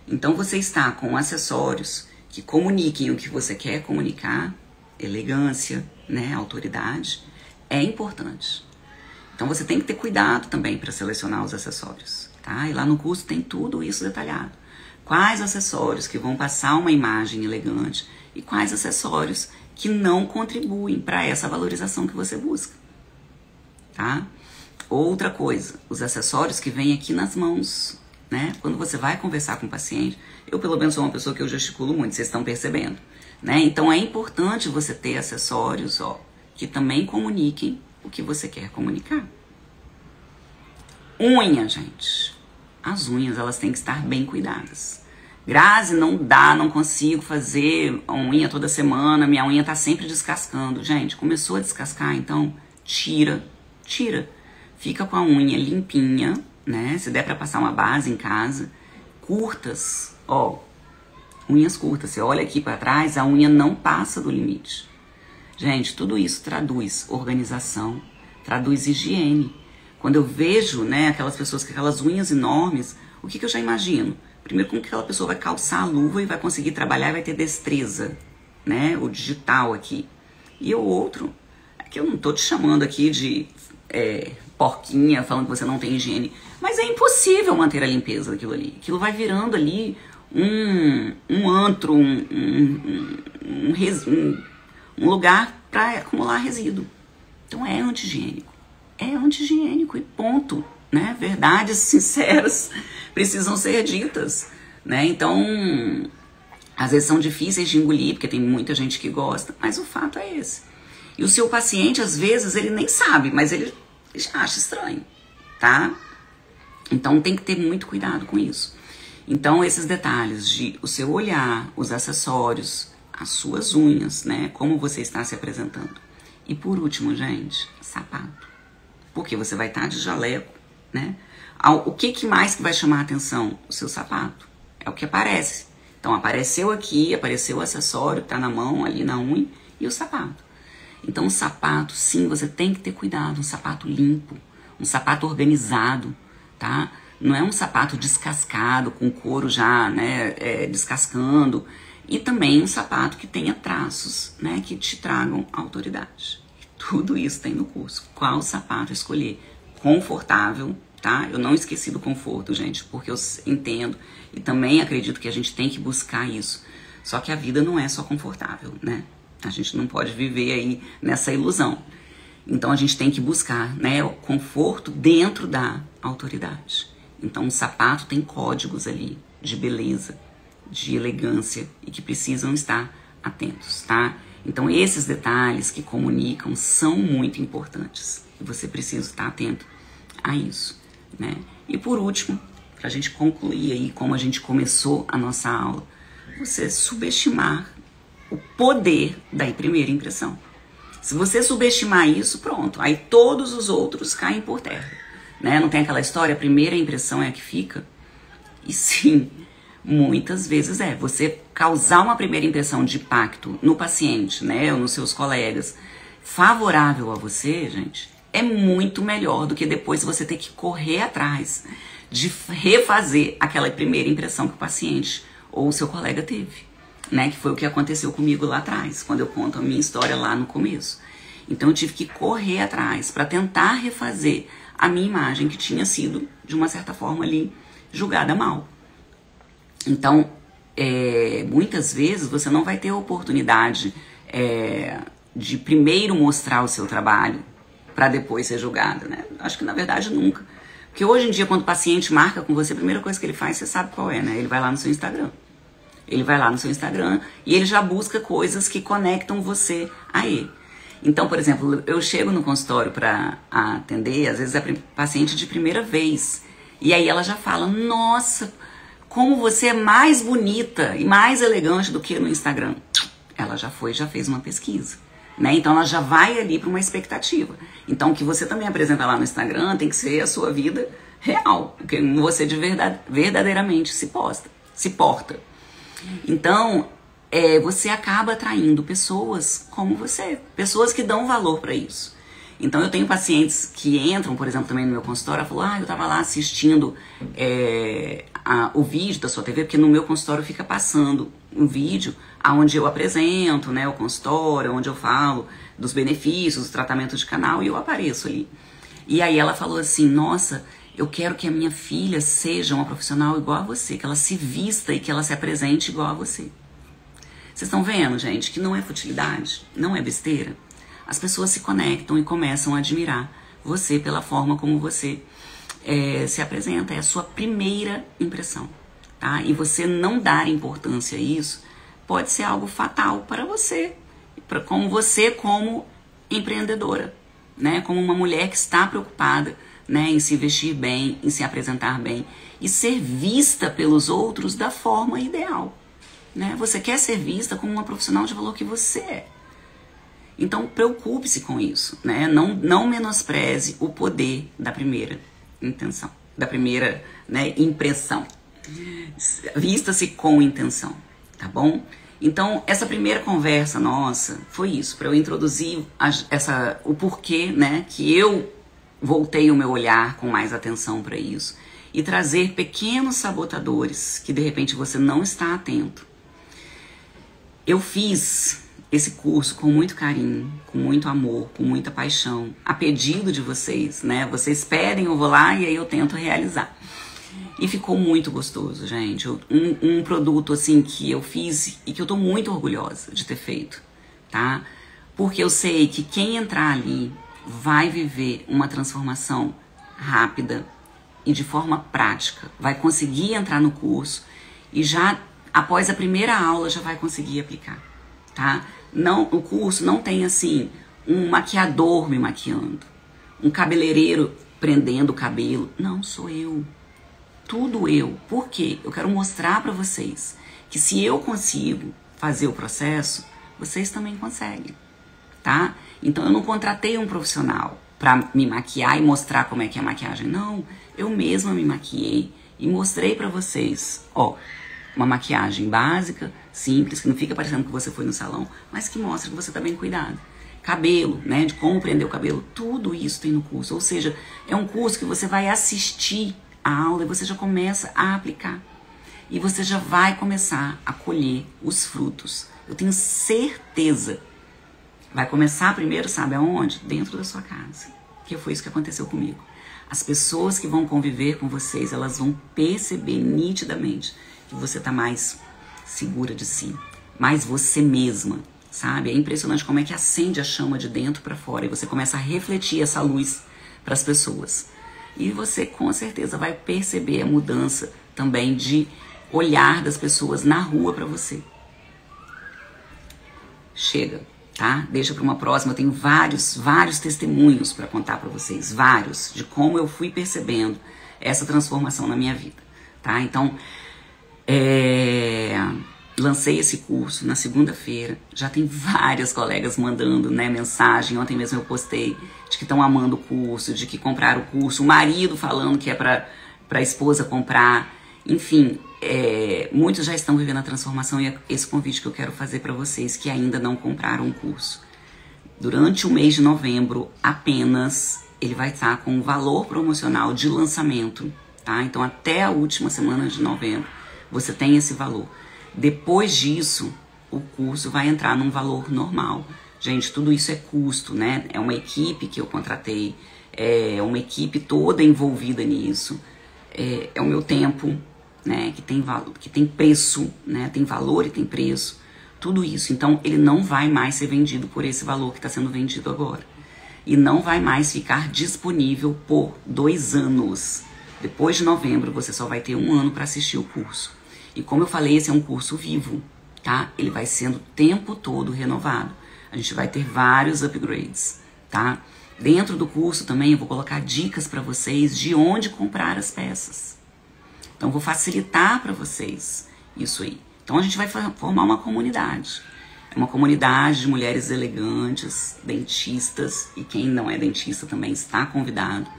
Então você está com acessórios que comuniquem o que você quer comunicar, elegância, né, autoridade, é importante. Então você tem que ter cuidado também para selecionar os acessórios, tá? E lá no curso tem tudo isso detalhado. Quais acessórios que vão passar uma imagem elegante e quais acessórios que não contribuem para essa valorização que você busca, tá? Outra coisa, os acessórios que vêm aqui nas mãos, né? Quando você vai conversar com o paciente, eu pelo menos sou uma pessoa que eu gesticulo muito, vocês estão percebendo, né? Então é importante você ter acessórios, ó, que também comuniquem o que você quer comunicar. Unha, gente. As unhas, elas têm que estar bem cuidadas. Grazi, não dá, não consigo fazer a unha toda semana, minha unha tá sempre descascando. Gente, começou a descascar, então tira. Fica com a unha limpinha, né? Se der pra passar uma base em casa, curtas, ó, unhas curtas. Você olha aqui pra trás, a unha não passa do limite. Gente, tudo isso traduz organização, traduz higiene. Quando eu vejo, né, aquelas pessoas com aquelas unhas enormes, o que eu já imagino? Primeiro, como que aquela pessoa vai calçar a luva e vai conseguir trabalhar e vai ter destreza, né? O digital aqui. E o outro, é que eu não tô te chamando aqui de porquinha, falando que você não tem higiene, mas é impossível manter a limpeza daquilo ali. Aquilo vai virando ali um antro, um lugar para acumular resíduo. Então é anti-higiênico. É anti-higiênico e ponto, né? Verdades sinceras precisam ser ditas, né? Então, às vezes são difíceis de engolir, porque tem muita gente que gosta, mas o fato é esse. E o seu paciente, às vezes, ele nem sabe, mas ele já acha estranho, tá? Então tem que ter muito cuidado com isso. Então, esses detalhes de o seu olhar, os acessórios, as suas unhas, né? Como você está se apresentando. E por último, gente, sapato. Porque você vai estar de jaleco, né? O que mais que vai chamar a atenção? O seu sapato. É o que aparece. Então, apareceu aqui, apareceu o acessório que tá na mão, ali na unha, e o sapato. Então, o sapato, sim, você tem que ter cuidado. Um sapato limpo, um sapato organizado, tá? Não é um sapato descascado, com couro já, né, descascando. E também um sapato que tenha traços, né, que te tragam autoridade. Tudo isso tem no curso. Qual sapato escolher? Confortável, tá? Eu não esqueci do conforto, gente, porque eu entendo e também acredito que a gente tem que buscar isso. Só que a vida não é só confortável, né? A gente não pode viver aí nessa ilusão. Então a gente tem que buscar, né, o conforto dentro da autoridade. Então o sapato tem códigos ali de beleza, de elegância e que precisam estar atentos, tá? Então esses detalhes que comunicam são muito importantes e você precisa estar atento a isso, né? E por último, pra gente concluir aí como a gente começou a nossa aula, você subestimar o poder da primeira impressão. Se você subestimar isso, pronto, aí todos os outros caem por terra, né? Não tem aquela história, a primeira impressão é a que fica? E sim, muitas vezes você causar uma primeira impressão de impacto no paciente, né, ou nos seus colegas, favorável a você, gente, é muito melhor do que depois você ter que correr atrás de refazer aquela primeira impressão que o paciente ou o seu colega teve, né, que foi o que aconteceu comigo lá atrás, quando eu conto a minha história lá no começo. Então eu tive que correr atrás para tentar refazer a minha imagem que tinha sido, de uma certa forma ali, julgada mal. Então, muitas vezes você não vai ter a oportunidade de primeiro mostrar o seu trabalho para depois ser julgado, né? Acho que na verdade nunca. Porque hoje em dia, quando o paciente marca com você, a primeira coisa que ele faz, você sabe qual é, né? Ele vai lá no seu Instagram. Ele vai lá no seu Instagram e ele já busca coisas que conectam você a ele. Então, por exemplo, eu chego no consultório para atender, às vezes é paciente de primeira vez. E aí ela já fala, nossa, como você é mais bonita e mais elegante do que no Instagram. ela já fez uma pesquisa, né? Então ela já vai ali para uma expectativa. Então o que você também apresenta lá no Instagram tem que ser a sua vida real, o que você de verdade, verdadeiramente se porta. Então você acaba atraindo pessoas como você, pessoas que dão valor para isso. Então eu tenho pacientes que entram, por exemplo, também no meu consultório, ela falou, eu tava lá assistindo o vídeo da sua TV, porque no meu consultório fica passando um vídeo onde eu apresento, né, o consultório, onde eu falo dos benefícios, do tratamento de canal, e eu apareço ali. E aí ela falou assim, nossa, eu quero que a minha filha seja uma profissional igual a você, que ela se vista e que ela se apresente igual a você. Vocês estão vendo, gente, que não é futilidade, não é besteira? As pessoas se conectam e começam a admirar você pela forma como você se apresenta. É a sua primeira impressão, tá? E você não dar importância a isso pode ser algo fatal para você, como empreendedora, né? Como uma mulher que está preocupada, né, em se vestir bem, em se apresentar bem e ser vista pelos outros da forma ideal, né? Você quer ser vista como uma profissional de valor que você é. Então, preocupe-se com isso, né? Não menospreze o poder da primeira intenção, da primeira, né, impressão. Vista-se com intenção, tá bom? Então, essa primeira conversa nossa foi isso, para eu introduzir o porquê, né, que eu voltei o meu olhar com mais atenção para isso e trazer pequenos sabotadores que de repente você não está atento. Eu fiz esse curso com muito carinho, com muito amor, com muita paixão, a pedido de vocês, né? Vocês pedem, eu vou lá e aí eu tento realizar. E ficou muito gostoso, gente. Um produto, assim, que eu fiz e que eu tô muito orgulhosa de ter feito, tá? Porque eu sei que quem entrar ali vai viver uma transformação rápida e de forma prática. Vai conseguir entrar no curso e já, após a primeira aula, já vai conseguir aplicar, tá? Não, o curso não tem, assim, um maquiador me maquiando, um cabeleireiro prendendo o cabelo. Não, sou eu. Tudo eu. Por quê? Eu quero mostrar para vocês que se eu consigo fazer o processo, vocês também conseguem, tá? Então eu não contratei um profissional para me maquiar e mostrar como é que é a maquiagem. Não, eu mesma me maquiei e mostrei para vocês, ó, uma maquiagem básica, simples, que não fica parecendo que você foi no salão, mas que mostra que você tá bem cuidado. Cabelo, né, de como prender o cabelo, tudo isso tem no curso. Ou seja, é um curso que você vai assistir a aula e você já começa a aplicar. E você já vai começar a colher os frutos. Eu tenho certeza. Vai começar primeiro, sabe aonde? Dentro da sua casa. Que foi isso que aconteceu comigo. As pessoas que vão conviver com vocês, elas vão perceber nitidamente que você tá mais segura de si, mais você mesma, sabe? É impressionante como é que acende a chama de dentro para fora e você começa a refletir essa luz para as pessoas. E você com certeza vai perceber a mudança também de olhar das pessoas na rua para você. Chega, tá? Deixa para uma próxima. Eu tenho vários testemunhos para contar para vocês, vários, de como eu fui percebendo essa transformação na minha vida, tá? Então, lancei esse curso na segunda-feira, já tem várias colegas mandando, né, mensagem, ontem mesmo eu postei, de que estão amando o curso, de que compraram o curso, o marido falando que é para a esposa comprar, enfim, muitos já estão vivendo a transformação e é esse convite que eu quero fazer para vocês que ainda não compraram o curso. Durante o mês de novembro, apenas, ele vai estar com um valor promocional de lançamento, tá? Então até a última semana de novembro, você tem esse valor. Depois disso, o curso vai entrar num valor normal. Gente, tudo isso é custo, né? É uma equipe que eu contratei, é uma equipe toda envolvida nisso. É o meu tempo, né? Que tem preço, né? Tem valor e tem preço. Tudo isso. Então, ele não vai mais ser vendido por esse valor que está sendo vendido agora. E não vai mais ficar disponível por 2 anos. Depois de novembro, você só vai ter 1 ano para assistir o curso. E como eu falei, esse é um curso vivo, tá? Ele vai sendo o tempo todo renovado. A gente vai ter vários upgrades, tá? Dentro do curso também eu vou colocar dicas para vocês de onde comprar as peças. Então, vou facilitar para vocês isso aí. Então, a gente vai formar uma comunidade. uma comunidade de mulheres elegantes, dentistas, e quem não é dentista também está convidado,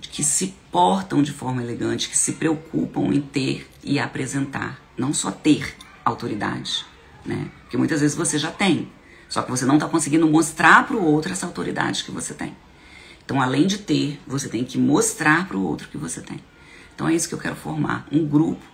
que se portam de forma elegante, que se preocupam em ter e apresentar, não só ter autoridade, né? Porque muitas vezes você já tem, só que você não está conseguindo mostrar para o outro essa autoridade que você tem. Então, além de ter, você tem que mostrar para o outro que você tem. Então, é isso que eu quero formar, um grupo,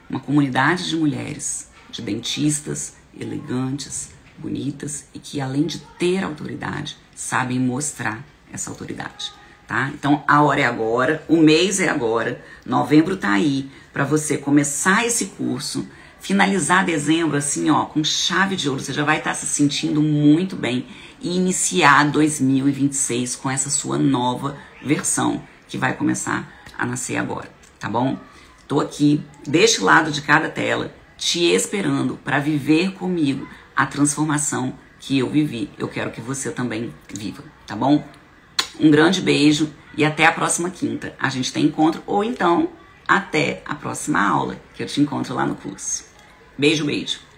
uma comunidade de mulheres, de dentistas, elegantes, bonitas e que, além de ter autoridade, sabem mostrar essa autoridade. Tá? Então, a hora é agora, o mês é agora, novembro tá aí para você começar esse curso, finalizar dezembro assim, ó, com chave de ouro, você já vai estar se sentindo muito bem e iniciar 2026 com essa sua nova versão que vai começar a nascer agora, tá bom? Tô aqui deste lado de cada tela, te esperando para viver comigo a transformação que eu vivi. Eu quero que você também viva, tá bom? Um grande beijo e até a próxima quinta. A gente tem encontro ou então até a próxima aula, que eu te encontro lá no curso. Beijo, beijo.